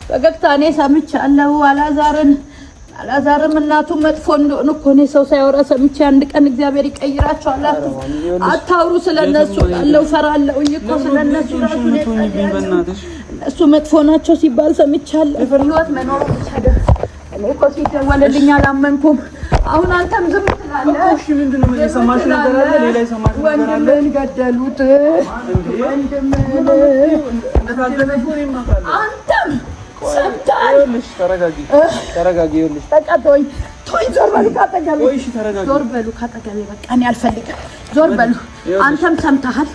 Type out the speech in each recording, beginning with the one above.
ፈገግታኔ ሰምቻለሁ። አላዛርም እናቱ መጥፎ እንደሆነ እኮ ነው ሰው ሳይወራ ሰምቼ አንድ ቀን እግዚአብሔር ይቀይራቸዋል። አታውሩ ስለነሱ ያለው ፈራለሁ እኮ ስለነሱ እሱ መጥፎ ናቸው ሲባል ሰምቻለሁ። ህይወት መኖር ይቻላል። እኔ እኮ ሲደወልልኝ አላመንኩም። አሁን አንተም ዝም ትላለህ እሺ? ምንድነው የሰማሽ ነገር አለ? ሌላ የሰማሽ ነገር አለ? ወንድምህን ገደሉት። አንተም ሰምተሃል? ተረጋጊ። ይኸውልሽ በቃ ተወኝ። ዞር በሉ ካጠገቤ። ዞር በሉ ካጠገቤ። በቃ እኔ አልፈልግም። ዞር በሉ። አንተም ሰምተሃል?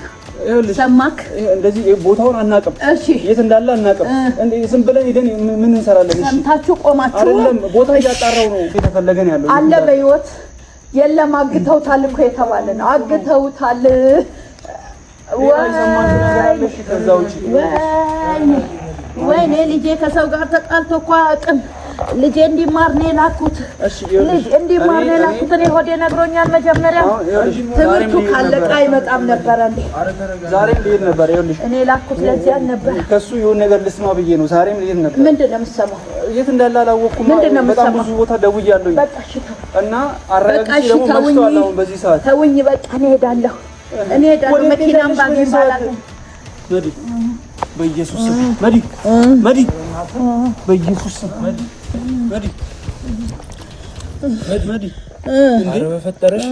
ሰማክ? እንደዚህ ቦታውን አናውቅም። እሺ የት እንዳለ አናውቅም። እንዴ ዝም ብለን ሄደን ምን እንሰራለን? እሺ ሰምታችሁ ቆማችሁ አይደለም? ቦታ እያጣራው ነው። የተፈለገን ያለው አለ በህይወት የለም። አግተውታል እኮ የተባለ ነው። አግተውታል። ወይኔ ልጄ ከሰው ጋር ተጣልቶ እኮ አያውቅም። ልጄ እንዲማር ነው የላኩት። ልጅ እንዲማር ነው የላኩት። እኔ ሆዴ ነግሮኛል። መጀመሪያ ትምህርቱ ካለቀ አይመጣም ነበር እንዴ? ዛሬም ልሄድ ነበር። ይኸውልሽ እኔ ላኩት ለዚያ ነበር። ከሱ የሆነ ነገር ልስማ ብዬ ነው። ዛሬም ልሄድ ነበር። ምንድን ነው የምትሰማው? የት እንዳለ አላወቅኩም። በጣም ብዙ ቦታ ደውያለሁ እና አረጋግጬ ደግሞ መጥቷል። አሁን በዚህ ሰዓት ተውኝ በቃ እኔ እሄዳለሁ። መኪናም ባገኝ ባላገኝ በኢየሱስ ስም መዲ በኢየሱስ ስም መዲ ኧረ በፈጠረሽ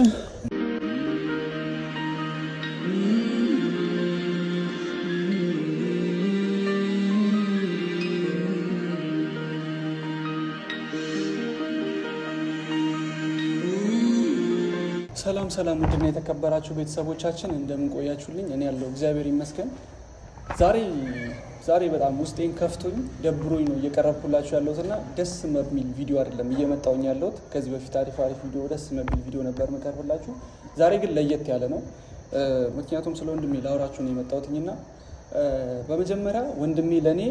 ሰላም ውድና የተከበራችሁ ቤተሰቦቻችን እንደምን ቆያችሁልኝ? እኔ ያለው እግዚአብሔር ይመስገን። ዛሬ በጣም ውስጤን ከፍቶኝ ደብሮኝ ነው እየቀረብኩላችሁ ያለሁትና ደስ የሚል ቪዲዮ አይደለም እየመጣሁኝ ያለሁት። ከዚህ በፊት አሪፍ ቪዲዮ ደስ የሚል ቪዲዮ ነበር መቀርብላችሁ። ዛሬ ግን ለየት ያለ ነው። ምክንያቱም ስለ ወንድሜ ላወራችሁ ነው የመጣሁትኝና በመጀመሪያ ወንድሜ ለኔ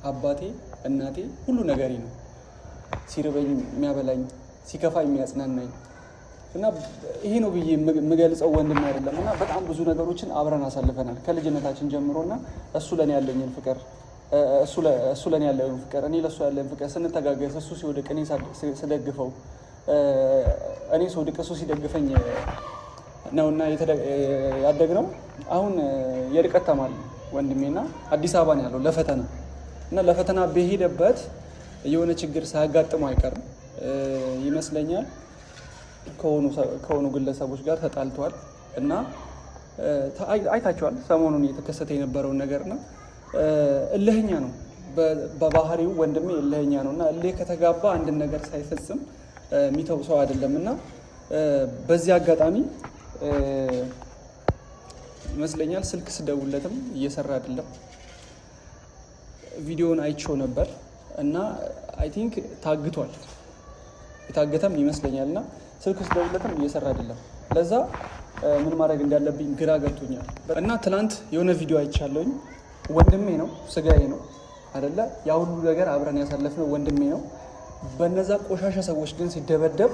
አባቴ፣ እናቴ፣ ሁሉ ነገሬ ነው። ሲርበኝ የሚያበላኝ፣ ሲከፋ የሚያጽናናኝ እና ይሄ ነው ብዬ የምገልጸው ወንድም አይደለም። እና በጣም ብዙ ነገሮችን አብረን አሳልፈናል ከልጅነታችን ጀምሮና እሱ ለኔ ያለኝን ፍቅር እሱ ለኔ ያለውን ፍቅር እኔ ለሱ ያለኝ ፍቅር ስንተጋገዝ እሱ ሲወድቅ እኔ ስደግፈው እኔ ስወድቅ እሱ ሲደግፈኝ ነውና ያደግነው። አሁን የርቀት ተማሪ ወንድሜና አዲስ አበባ ነው ያለው ለፈተና እና ለፈተና በሄደበት የሆነ ችግር ሳያጋጥመው አይቀርም ይመስለኛል ከሆኑ ግለሰቦች ጋር ተጣልቷል እና አይታችኋል ሰሞኑን የተከሰተ የነበረውን ነገር ነው። እልህኛ ነው በባህሪው ወንድሜ እልህኛ ነው እና እልህ ከተጋባ አንድን ነገር ሳይፈጽም የሚተው ሰው አይደለም እና በዚህ አጋጣሚ ይመስለኛል ስልክ ስደውለትም እየሰራ አይደለም። ቪዲዮውን አይቼው ነበር እና አይ ቲንክ ታግቷል። የታገተም ይመስለኛል እና ስልክ ስደውለትም እየሰራ አይደለም። ለዛ ምን ማድረግ እንዳለብኝ ግራ ገብቶኛል እና ትናንት የሆነ ቪዲዮ አይቻለሁኝ። ወንድሜ ነው፣ ስጋዬ ነው አይደለ? ያ ሁሉ ነገር አብረን ያሳለፍነው ወንድሜ ነው። በነዛ ቆሻሻ ሰዎች ግን ሲደበደብ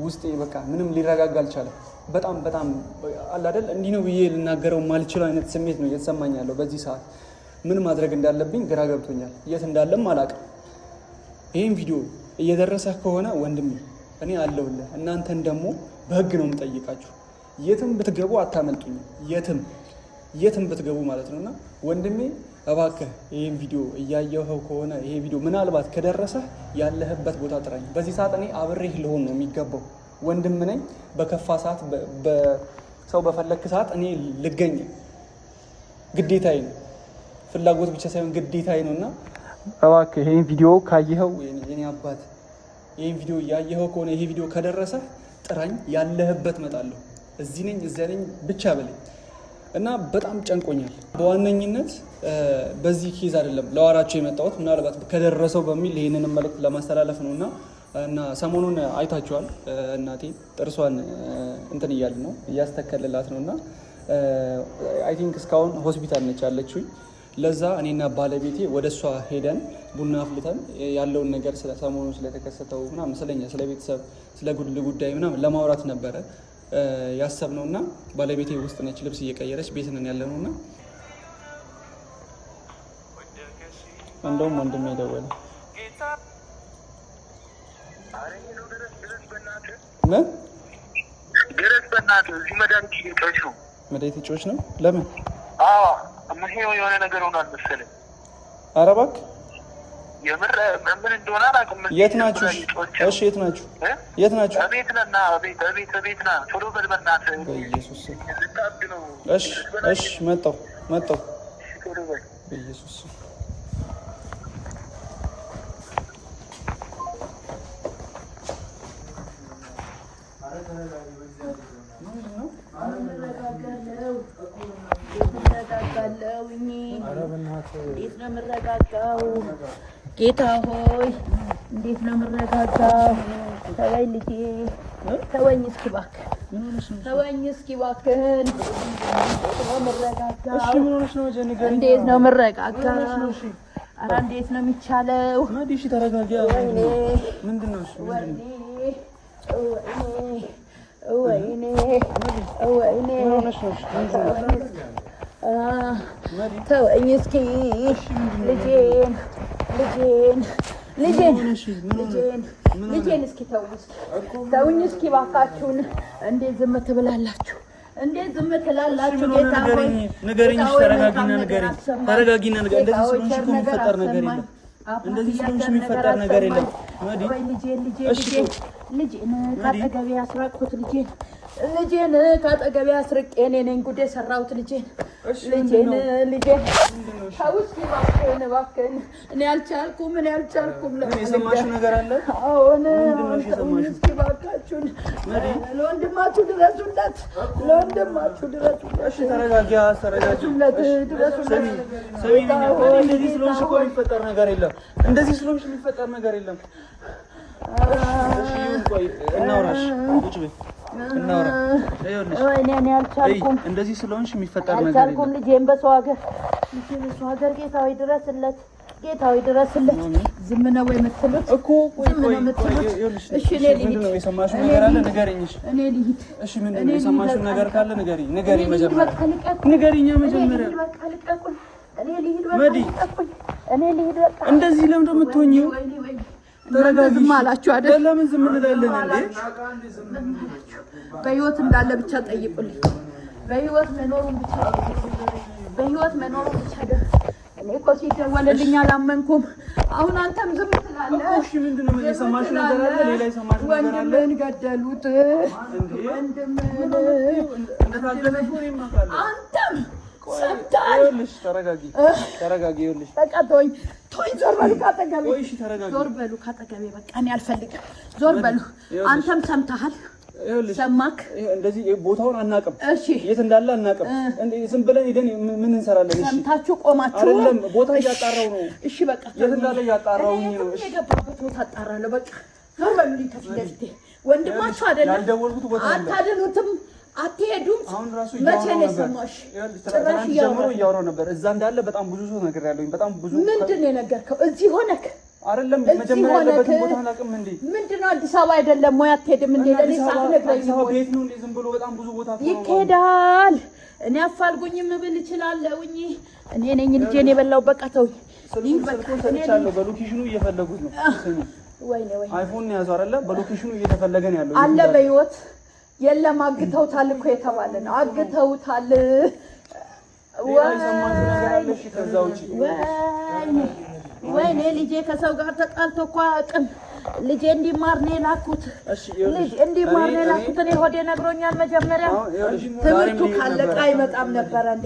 ውስጤ በቃ ምንም ሊረጋጋ አልቻለም። በጣም አለ አይደል? እንዲህ ነው ብዬ ልናገረው ማልችለው አይነት ስሜት ነው እየተሰማኝ ያለው በዚህ ሰዓት። ምን ማድረግ እንዳለብኝ ግራ ገብቶኛል። የት እንዳለም አላውቅም። ይህን ቪዲዮ እየደረሰ ከሆነ ወንድሜ እኔ አለሁልህ። እናንተን ደግሞ በህግ ነው የምጠይቃችሁ። የትም ብትገቡ አታመልጡኝ። የትም ብትገቡ ማለት ነውና ወንድሜ እባክህ ይሄን ቪዲዮ እያየኸው ከሆነ ይሄ ቪዲዮ ምናልባት ከደረሰ ያለህበት ቦታ ጥራኝ። በዚህ ሰዓት እኔ አብሬህ ልሆን ነው የሚገባው። ወንድም ነኝ። በከፋ ሰዓት በሰው በፈለክ ሰዓት እኔ ልገኝ ግዴታዬ ነው። ፍላጎት ብቻ ሳይሆን ግዴታዬ ነውና እባክህ ይሄን ቪዲዮ ካየኸው የኔ አባት ይሄን ቪዲዮ ያየኸው ከሆነ ይሄ ቪዲዮ ከደረሰ ጥራኝ፣ ያለህበት መጣለሁ። እዚህ ነኝ እዚያ ነኝ ብቻ በለኝ እና በጣም ጨንቆኛል። በዋነኝነት በዚህ ኬዝ አይደለም ለዋራቸው የመጣሁት ምናልባት ከደረሰው በሚል ይሄንን መልእክት ለማስተላለፍ ነውና እና ሰሞኑን አይታችኋል እናቴ ጥርሷን እንትን እያልን ነው እያስተከለላት ነውና አይ ቲንክ እስካሁን ሆስፒታል ነች ያለችው። ለዛ እኔና ባለቤቴ ወደሷ ሄደን ቡና አፍልተን ያለውን ነገር ሰሞኑን ስለተከሰተው ምናምን ስለኛ ስለ ቤተሰብ ስለ ጉዳይ ምናምን ለማውራት ነበረ ያሰብነውና ባለቤቴ ውስጥ ነች ልብስ እየቀየረች ቤት ነን ያለነውና እንደውም ወንድሜ ደወለ። ምን ድረስ በእናትህ እዚህ መድኃኒት እየጮች ነው። መድኃኒት እየጮች ነው? ለምን? ምሄው የሆነ ነገር ሆኗል መሰለኝ። ኧረ እባክህ የምር ምን እንደሆነ አላውቅም። የት ናችሁ? እሺ የት ናችሁ? የት ናችሁ? ቤት ነና ቤት ና ቶሎ በል በእናትህ። በኢየሱስ እሺ መጣሁ ቶሎ በል በኢየሱስ እንዴት ነው የምረጋጋው? ጌታ ሆይ እንዴት ነው የምረጋጋው? ተወኝ ልጄ ተወኝ እስኪ እባክህ ተወኝ እስኪ እባክህን። እንዴት ነው የምረጋጋው? ኧረ እንዴት ነው የሚቻለው? እሺ ተረጋጊ። ምንድን ነው እሱ? ወይኔ ተወኝ እስኪ ልጄን እስኪ ተውኝ እስኪ እባካችሁን። እንዴት ዝም ትብላላችሁ? እንዴት ዝም ትላላችሁ? ጌታ ሆይ ንገሪኝ። ተረጋጊና ንገሪኝ። እንደዚህ ስለሆንሽ እኮ የሚፈጠር ነገር የለም። እንደዚህ ስለሆንሽ የሚፈጠር ነገር የለም። ልጄን ካጠገቤ አስራቅኩት። ልጄን ካጠገቤ አስርቄ እኔ ነኝ ጉዴ ሰራሁት። ልጄን ተው እስኪ እባክህን። እኔ አልቻልኩም። የሰማሽው ነገር አለ? አዎን እስኪ እባካችሁን ለወንድማችሁ ድረሱለት። እሺ ተረጋጊ። ድረሱለት። እንደዚህ ስለሆንሽ እኮ የሚፈጠር ነገር የለም። እሺ ቆይ እናውራሽ። ቁጭ በይ እናውራ። እኔ አልቻልኩም። እንደዚህ ስለሆንሽ የሚፈጠር ነገር የለም። ልጄን በሰው ሀገር ጌታዊ ድረስለት። ዝም ነው የምትሉት እኮ? ዝም ነው የምትሉት? እሺ እኔ ልሂድ። የሰማሽው ነገር አለ? ንገሪኝ። እኔ ልሂድ። እሺ ምንድን ነው የሰማሽው ነገር ካለ ንገሪኝ። መጀመሪያ ንገሪኝ። መጀመሪያ እኔ ልሂድ። እንደዚህ ለምንድን ነው የምትሆኚው? ተረጋጊ። ዝም አላችሁ አይደል? ለምን ዝም እንላለን እንዴ? በህይወት እንዳለ ብቻ ጠይቁልኝ። በህይወት መኖሩን ብቻ እኔ እኮ ሲደወልልኝ አላመንኩም። አሁን አንተም ዝም ትላለህ እሺ ምንድን ነው የሰማሽው ነገር አለ? ሌላ የሰማሽው ነገር አለ? ወንድምህን ገደሉት። አንተም ሰምተሃል? ይኸውልሽ ተረጋጊ። ይኸውልሽ በቃ ተወኝ። ዞር በሉ ካጠገቤ። ዞር በሉ ካጠገቤ። በቃ እኔ አልፈልግም። ዞር በሉ። አንተም ሰምተሃል? ሰማክ? እንደዚህ ቦታውን አናውቅም። እሺ የት እንዳለ አናውቅም። ዝም ብለን ሄደን ምን እንሰራለን? እሺ ሰምታችሁ ቆማችሁ አይደለም? ቦታ እያጣራው ነው። እሺ በቃ የት እንዳለ እያጣራውኝ ነው። እሺ የገባበት ቦታ አጣራለሁ። በቃ ዞር በሉልኝ ከፊት ለፊቴ። ወንድማችሁ አይደለም? ያልደወልኩት ቦታ አለ። አታድኑትም፣ አትሄዱም። አሁን ራሱ መቼ ነው የሰማሽ? ጭራሽ እያወራሁ ነበር። እዛ እንዳለ በጣም ብዙ ሰው ነግሬያለሁኝ። በጣም ብዙ ምንድን ነው የነገርከው? እዚህ ሆነክ አይደለም? መጀመሪያ ያለበትን ቦታ አላውቅም እንዴ? ምንድን ነው አዲስ አበባ አይደለም ወይ? አትሄድም እንዴ? ለኔ ሳትነግረኝ አዲስ አበባ ቤት ነው እንዴ? ዝም ብሎ በጣም ብዙ ቦታ ይኬዳል። እኔ አፋልጉኝም ብል እችላለሁኝ። እኔ ነኝ ልጄን የበላው። በቃ ተውኝ። ሰጥቻለሁ። በሎኬሽኑ እየፈለጉት ነው። ወይኔ አይፎን ነው ያዘው አይደለ? በሎኬሽኑ እየተፈለገ ነው ያለው። አለ በህይወት የለም። አግተውታል እኮ የተባለ ነው። አግተውታል። ወይኔ ልጄ ከሰው ጋር ተጣልቶ እኮ አያውቅም። ልጄ እንዲማር ነው የላኩት። እኔ ሆዴ ነግሮኛል። መጀመሪያ ትምህርቱ ካለቀ አይመጣም ነበረ እንዴ?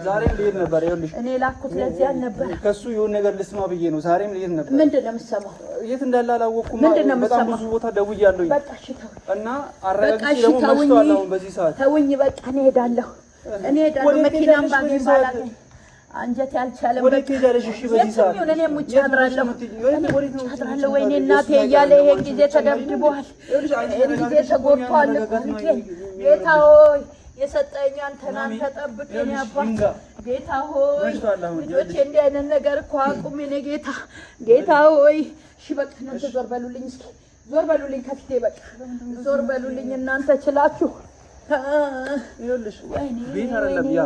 ዛሬም ልሄድ ነበር። ይኸውልሽ እኔ ላኩት ለዚህ አልነበረ። ከሱ የሆነ ነገር ልስማ ብዬ ነው። ዛሬም ልሄድ ነበር። ምንድን ነው የምትሰማው? የት እንዳለ አላወቅኩም። በጣም ብዙ ቦታ ደውያለሁኝ። በቃ እሺ ተውኝ። እና አረጋግጬ ደግሞ መሽቷል አሁን በዚህ ሰዓት። ተውኝ በቃ እኔ እሄዳለሁ። መኪናም ባገኝ ባላገኝ አንጀት ያልቻለም። ወደ ከጃለሽ እሺ በዚህ ሰዓት እኔ ሙጭ አድራለሁ። ወይኔ እናቴ እያለ ይሄን ጊዜ ተደብድቧል። ይሄን ጊዜ ተጎድቷል። ጌታ ሆይ የሰጠኝ አንተን አንተ ጠብቀኝ አባት። ጌታ ሆይ ልጆቼ እንዲህ አይነት ነገር እኮ አቁም። እኔ ጌታ ሆይ እሺ በቃ እናንተ ዞር በሉልኝ። እስኪ ዞር በሉልኝ ከፊቴ። በቃ ዞር በሉልኝ እናንተ ችላችሁ ይኸውልሽ ቤት አይደለም ያ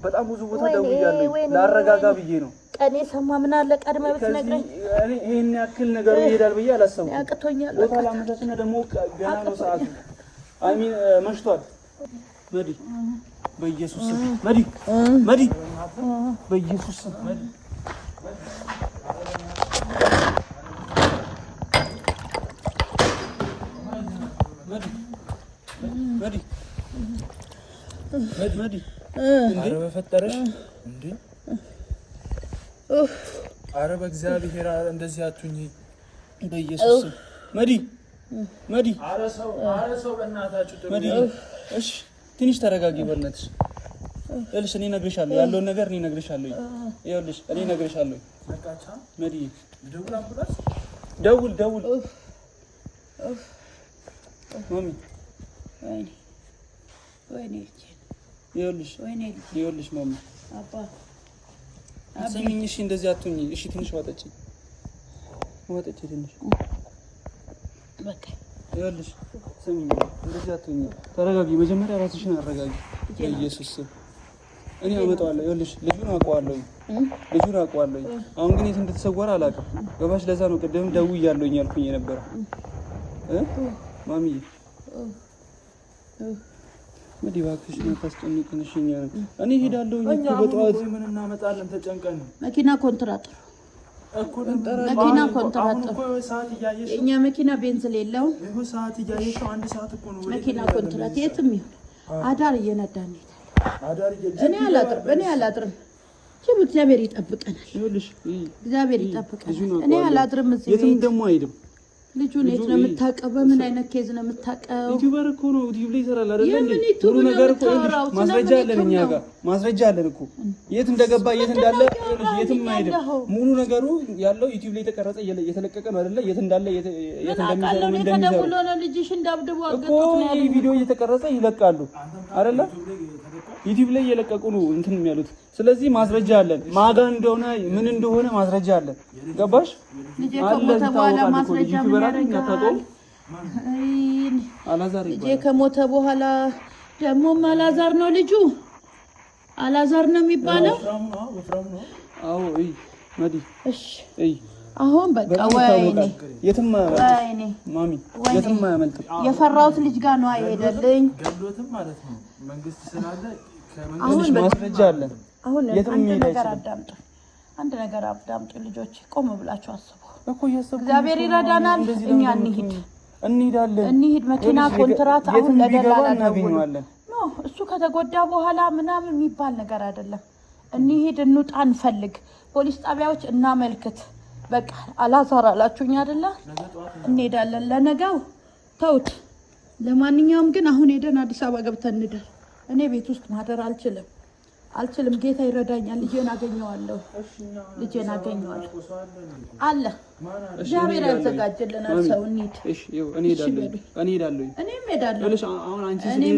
በጣም ብዙ ቦታ ደውያለሁ ላረጋጋ ብዬ ነው። ቀኔ ሰማ ምን አለ ቀድመህ ብትነግረኝ። እኔ ይሄን ያክል ነገሩ ይሄዳል ብዬ አላሰብኩም። ያቅቶኛል ቦታ ላመቻችና ደግሞ ገና ነው ሰዓቱ። አሚን መሽቷል። መዲ በኢየሱስ ስም መዲ በኢየሱስ ስም መዲ ኧረ በፈጠረሽ እንዴ! ኧረ በእግዚአብሔር እንደዚህ አትሁኚ በኢየሱስ ስም መዲ ኧረ ሰው በእናታችሁ መዲ እሺ ትንሽ ተረጋጊ በእናትሽ። ይኸውልሽ እኔ እነግርሻለሁ ያለውን ነገር እኔ እነግርሻለሁ። ይኸውልሽ እኔ እነግርሻለሁ በቃቻ መዲ ደውል አምቡላንስ ደውል ማሚ ወይኔ ይኸውልሽ ማሚ አባ አሰሚኝ። እሺ እንደዚህ አትሁኚ። እሺ ትንሽ ዋጠጪ ትንሽ በቃ ይኸውልሽ ስሚኝ፣ እንደዚህ አትሁኚ። ተረጋጊ። መጀመሪያ ራስሽን አረጋጊ በኢየሱስ ስም። እኔ አመጣዋለሁ። ይኸውልሽ ልጁን አውቀዋለሁ። አሁን ግን የት እንደተሰወረ አላውቅም። ገባሽ? ለዛ ነው ቅድም ደውያለሁኝ ያልኩኝ የነበረው ማሚዬ መዲ እባክሽ ነው ታስጨንቂኝ። እኔ እሄዳለሁኝ እኮ በጠዋት ምን እናመጣለን ተጨንቀን መኪና ኮንትራት የእኛ መኪና ቤንዝል የለውም። መኪና ኮንትራት የትም ይሁን አዳር እየነዳን እኔ አላጥርም። እግዚአብሔር ይጠብቀናል። እኔ አላጥርም። የትም ደግሞ አይሄድም። ልጁን የት ነው የምታውቀው? በምን አይነት ኬዝ ነው የምታውቀው? ዩቲዩበር እኮ ነው። ዩቲዩብ ላይ ይሰራል አይደል እንዴ? ሁሉ ነገር እኮ ማስረጃ አለን፣ እኛ ጋር ማስረጃ አለን እኮ የት እንደገባ የት እንዳለ የትም አይሄድም። ሙሉ ነገሩ ያለው ዩቲዩብ ላይ የተቀረጸ እየተለቀቀ ነው አይደል? የት እንዳለ የት እንደሚሰራ ምን እንደሚሰራ ነው። ልጅሽ እንዳብድቦ እኮ ይሄ ቪዲዮ እየተቀረጸ ይለቃሉ አይደል? ዩቲዩብ ላይ እየለቀቁ ነው እንትን የሚያሉት። ስለዚህ ማስረጃ አለን፣ ማጋ እንደሆነ ምን እንደሆነ ማስረጃ አለን። ገባሽ? ልጅ ከሞተ በኋላ ማስረጃ ምን ያደርጋል? አላዛር ልጅ ከሞተ በኋላ ደግሞ አላዛር ነው ልጁ፣ አላዛር ነው የሚባለው። አዎ እይ መዲ እሺ እይ አሁን በቃ ወይኔ የትም ማሚ የትም አያመልጥም። የፈራሁት ልጅ ጋር ነው አይሄደልኝ ገሎትም ማለት ነው። መንግስት ስላለ አሁን ማስረጃ አለን። አሁን አንድ ነገር አዳምጡ ልጆች፣ ቆም ብላችሁ አስቡ እኮ። እግዚአብሔር ይረዳናል። እኛ እንሂድ። መኪና ኮንትራት አሁን ለደላላ እናገኛለን። ኖ እሱ ከተጎዳ በኋላ ምናምን የሚባል ነገር አይደለም። እንሂድ፣ እንውጣ፣ እንፈልግ፣ ፖሊስ ጣቢያዎች እናመልክት። በቃ አላዛር አላችሁኝ አይደለ? እንሄዳለን። ለነገው ተውት። ለማንኛውም ግን አሁን ሄደን አዲስ አበባ ገብተን እንደር። እኔ ቤት ውስጥ ማደር አልችልም። ጌታ ይረዳኛል። ልጄን አገኘዋለሁ አለ እግዚአብሔር ያዘጋጀልናል። ሰው እንሂድ። እኔ እሄዳለሁ። እኔም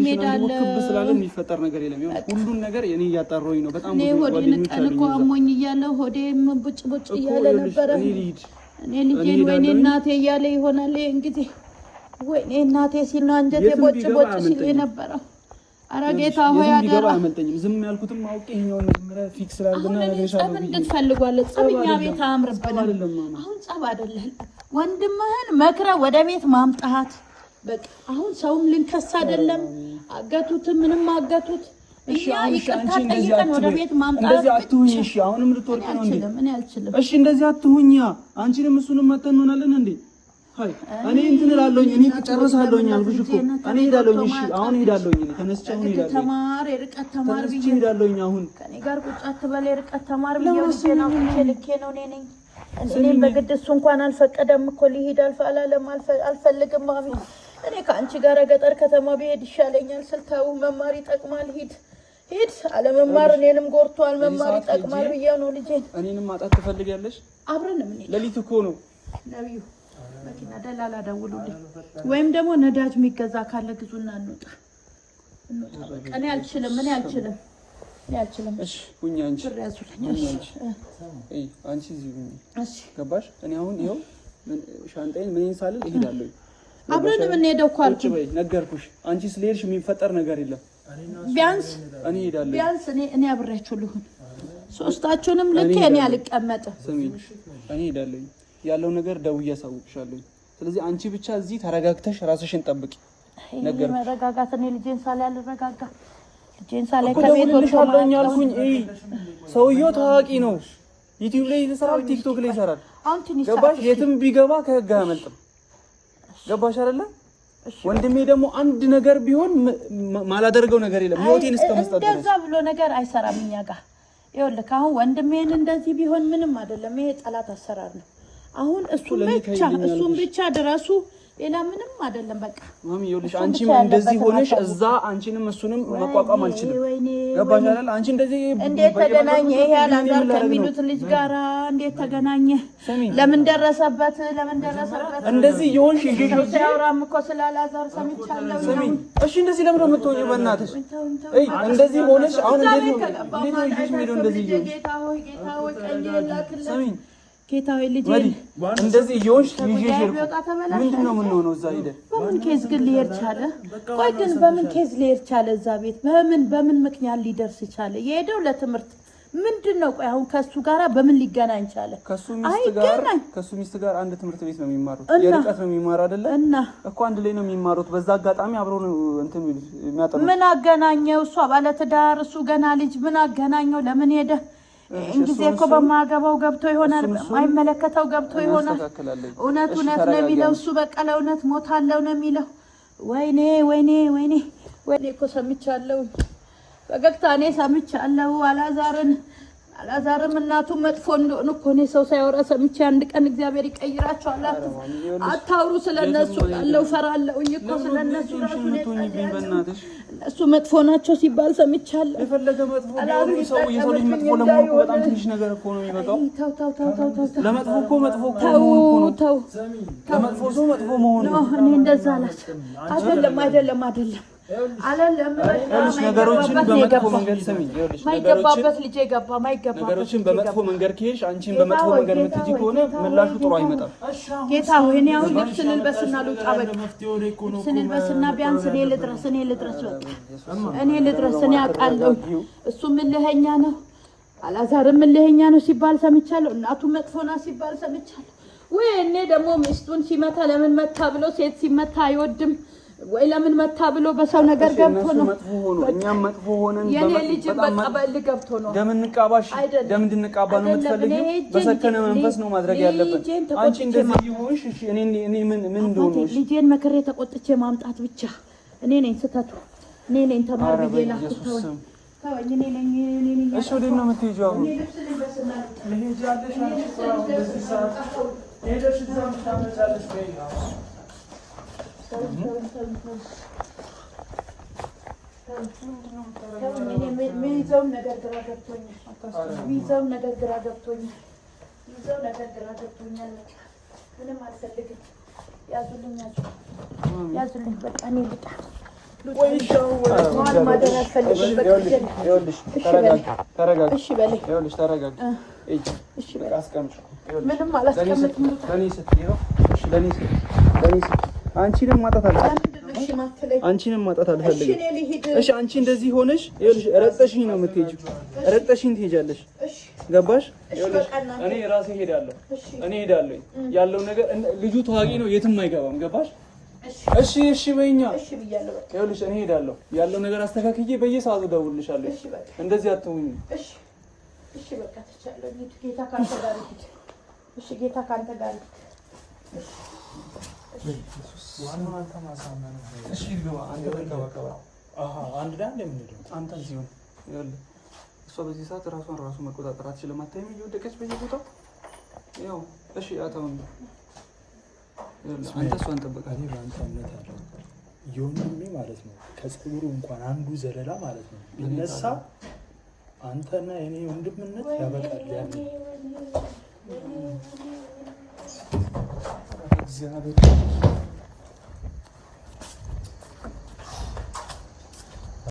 ሄዳለሁ። የሚፈጠር ነገር የለም። ሁሉን ነገር እኔ እያጣራሁኝ ነው። በጣም ብዙ ሆዴን ቀን እኮ አሞኝ እያለሁ ሆዴም ቡጭ እያለ ነበረ። እኔ ልጄን ወይኔ እናቴ እያለ ይሆናል እንግዲህ። ወይኔ እናቴ ሲል ነው አንጀቴ ቡጭ ሲል የነበረው። ኧረ ጌታ ሆይ አደራ አልመጣኝም። ዝም ያልኩትም አውቄ ይሄኛውን መጀመሪያ ፊክስ ላድርግና ነገርሻለሁ። እንድትፈልጓለህ ጸብኛ ቤት አምርብንም። አሁን ጸብ አይደለም። ወንድምህን መክረህ ወደ ቤት ማምጣት በቃ አሁን ሰውም ልንከስ አይደለም። አገቱት ምንም አገቱት። እሺ ይቅርታ ጠይቀን ወደ ቤት ማምጣት። እንደዚህ አትሁኝ። እሺ አሁንም ልትወርቂ ነው እንዴ? እኔ አልችልም። እሺ እንደዚህ አትሁኝ። አንቺንም እሱንም መተን እንሆናለን እንዴ? እኔ እንትን እላለሁኝ። እኔ ጨርሳለሁኝ አልኩሽ እኮ እኔ እሄዳለሁኝ። እሺ አሁን እሄዳለሁኝ። ተነስቼ አሁን እሄዳለሁኝ። ተማር፣ የርቀት ተማር ብዬ እሄዳለሁኝ። አሁን ከኔ ጋር ቁጭ አትበል። የርቀት ተማር ብዬ ነው ልኬ ነው እኔ ነኝ። እኔም በግድ እሱ እንኳን አልፈቀደም እኮ ሊሄድ አላለም። አልፈልግም ማሚ፣ እኔ ከአንቺ ጋር ገጠር ከተማ ብሄድ ይሻለኛል። ስልታው መማር ይጠቅማል። ሂድ አለመማር እኔንም ጎርቷል። መማር ይጠቅማል ብዬ ነው ልጄን። እኔንም ማጣት ትፈልጊያለሽ? አብረን ምን ሌሊት እኮ ነው ነብዩ መኪና ደላላ ደውሉልኝ፣ ወይም ደግሞ ነዳጅ የሚገዛ ካለ ግዙና እንውጣ። እኔ አልችልም። እሺ ሁኚ አንቺ። አንቺ እዚህ ሁኚ። ገባሽ? እኔ አሁን ይኸው ሻንጣዬን ምንን ሳልል እሄዳለሁ። አብረን የምንሄደው እኮ አልኩኝ። በይ ነገርኩሽ። አንቺ ስለሄድሽ የሚፈጠር ነገር የለም። ቢያንስ እኔ እሄዳለሁ። ቢያንስ እኔ አብሬያችሁ ልሁን። ሶስታችሁንም ልክ እኔ አልቀመጥም። ስሚ እኔ እሄዳለሁ። ያለው ነገር ደውዬ አሳውቅሻለሁ። ስለዚህ አንቺ ብቻ እዚህ ተረጋግተሽ ራስሽን ጠብቂ። ነገር መረጋጋት እኔ ልጄን ሳላይ አልረጋጋ ልጄን ሳላይ ከቤት ወጥቻለሁ አልኩኝ። ሰውየው ታዋቂ ነው። ዩቲዩብ ላይ ይሰራል፣ ቲክቶክ ላይ ይሰራል። ገባሽ? የትም ቢገባ ከህግ አያመልጥም። ገባሽ አይደለ? ወንድሜ ደግሞ አንድ ነገር ቢሆን ማላደርገው ነገር የለም። ህይወቴን እስከመስጠት ድረስ እንደዛ ብሎ ነገር አይሰራም እኛ ጋር። ይኸውልህ አሁን ወንድሜን እንደዚህ ቢሆን ምንም አይደለም። ይሄ ጠላት አሰራር ነው። አሁን እሱም ብቻ ድረሱ፣ ሌላ ምንም አይደለም። በቃ ማሚ ይኸውልሽ፣ አንቺም እንደዚህ ሆነሽ እዛ አንቺንም እሱንም መቋቋም አልችልም። ገባሽ አይደል? አንቺ እንደዚህ እንዴት ተገናኘ? ይሄ አላዛር ከሚሉት ልጅ ጋራ እንዴት ተገናኘ? ለምን ደረሰበት? እንደዚህ ይሆንሽ ይሄ ሲያወራም እኮ ስለ አላዛር ሰምቻለሁ። እሺ እንደዚህ ለምን ነው የምትሆኚው? በእናትሽ እንደዚህ ሆነሽ አሁን እንደዚህ ጌታ ሆይ ቀኝ ጌታ ሆይ ልጅ እንደዚህ ይሆንሽ ይሄ ምንድነው የምንሆነው? እዛ ሄደን በምን ኬዝ ግን ሊሄድ ቻለ? ቆይ ግን በምን ኬዝ ሊሄድ ቻለ? እዛ ቤት በምን ምክንያት ሊደርስ ቻለ? የሄደው ለትምህርት ምንድነው? ቆይ አሁን ከሱ ጋራ በምን ሊገናኝ ቻለ? ከሱ ሚስት ጋር አንድ ትምህርት ቤት ነው የሚማሩት። የርቀት ነው የሚማሩ አይደለ? እና እኮ አንድ ላይ ነው የሚማሩት። በዛ አጋጣሚ አብረው ነው እንትን የሚያጠኑት። ምን አገናኘው? እሷ ባለትዳር፣ እሱ ገና ልጅ። ምን አገናኘው? ለምን ሄደ? እንግዲህ እኮ በማገባው ገብቶ ይሆናል፣ አይመለከተው ገብቶ ይሆናል። እውነት ነው የሚለው እሱ። በቀለ እውነት ሞታለው ነው የሚለው። ወይኔ እኮ ሰምቻለሁ። በገግታ እኔ ሰምቻለሁ። አላዛርም እናቱ መጥፎ እንደሆነ እኮ እኔ ሰው ሳይወራ ሰምቼ አንድ ቀን እግዚአብሔር ይቀይራቸዋል። አታውሩ ስለነሱ ያለው ፈራለሁ እኮ ስለነሱ ራሱ እነሱ መጥፎ ናቸው ሲባል ሰምቻለሁ። የፈለገ መጥፎ ሰው የሰው ልጅ መጥፎ ለመሆኑ በጣም ትንሽ ነገር እኮ ነው የሚበቃው። ተው ለመጥፎ እኮ መጥፎ እኮ ነው። ተው ለመጥፎ ሰው መጥፎ መሆኑ ነው። እኔ እንደዛ አላችሁ አይደለም ነገሮችን በመጥፎ መንገድ ሰሚኝ። ማይገባበት ልጅ ገባ። ነገሮችን በመጥፎ መንገድ ከሄድሽ አንቺን በመጥፎ መንገድ የምትሄጂ ከሆነ ምላሹ ጥሩ አይመጣም። ጌታ ሆይ እኔ አሁን ልብስ ልልበስና ልውጣ። በቃ ልብስ ልልበስና ቢያንስ እኔ ልድረስ። በቃ እኔ ልድረስ። እኔ አውቃለሁ እሱ ምልኸኛ ነው፣ አላዛርም ምልኸኛ ነው ሲባል ሰምቻለሁ። እናቱ መጥፎ ናት ሲባል ሰምቻለሁ። ወይ እኔ ደግሞ ሚስቱን ሲመታ ለምን መታ ብሎ ሴት ሲመታ አይወድም ወይ ለምን መታ ብሎ በሰው ነገር ገብቶ ነው። እኛም መጥፎ ሆነን የኔ ልጅ በቃ በል ገብቶ ነው። ደም እንድንቃባ ነው የምትፈልጊው? በሰከነ መንፈስ ነው ማድረግ ያለብን። አንቺ እንደዚህ ይሆንሽ እሺ። እኔ ምን እንደሆነሽ ልጄን መከሬ ተቆጥቼ ማምጣት ብቻ እኔ ነኝ ስተቱ። እኔ ነኝ ተማር ብዬ ላኩት። ተወኝ። እኔ ነኝ። እሺ ወዴት ነው የምትሄጂው አሁን? ለሄጃለሽ አንቺ ሰው እንደዚህ ሰዓት ሄደሽ እዛ ምታመጫለሽ ወይ? ሚይዘውን ነገር ግራ ገብቶኛል። ምንም አልፈልግም። ያዙልኝ በቃ እኔ ልጣ ማደር አልፈልግም። ምንም አላስቀምጥም። አንቺንም ማጣት አልፈልግም። እሺ አንቺ እንደዚህ ሆነሽ ይኸውልሽ ረጠሽኝ ነው የምትሄጂው። ረጠሽኝ ትሄጃለሽ። ገባሽ? ይኸውልሽ እኔ ራሴ ሄዳለሁ። ያለው ነገር ልጁ ተዋጊ ነው፣ የትም አይገባም። ገባሽ? እሺ በእኛ ይኸውልሽ እኔ ሄዳለሁ። ያለው ነገር አስተካክዬ በየሰዓቱ እደውልልሻለሁ። እንደዚህ አትሁኝ። እሺ በቃ ተቻለ። ጌታ ካንተ ጋር ይሁን። እሺ ጌታ ካንተ ጋር ይሁን። እሷ በዚህ ሰዓት ራሷን ራሱ መቆጣጠር አትችልም። አታይም እየወደቀች በየቦታው ያው። እሺ አታውን አንተ እሷን ጠብቃት። በአንተ እምነት አለው የወንድሜ ማለት ነው። ከፀጉሩ እንኳን አንዱ ዘለላ ማለት ነው ቢነሳ አንተና የኔ ወንድምነት ያበቃል። ያኔ እግዚአብሔር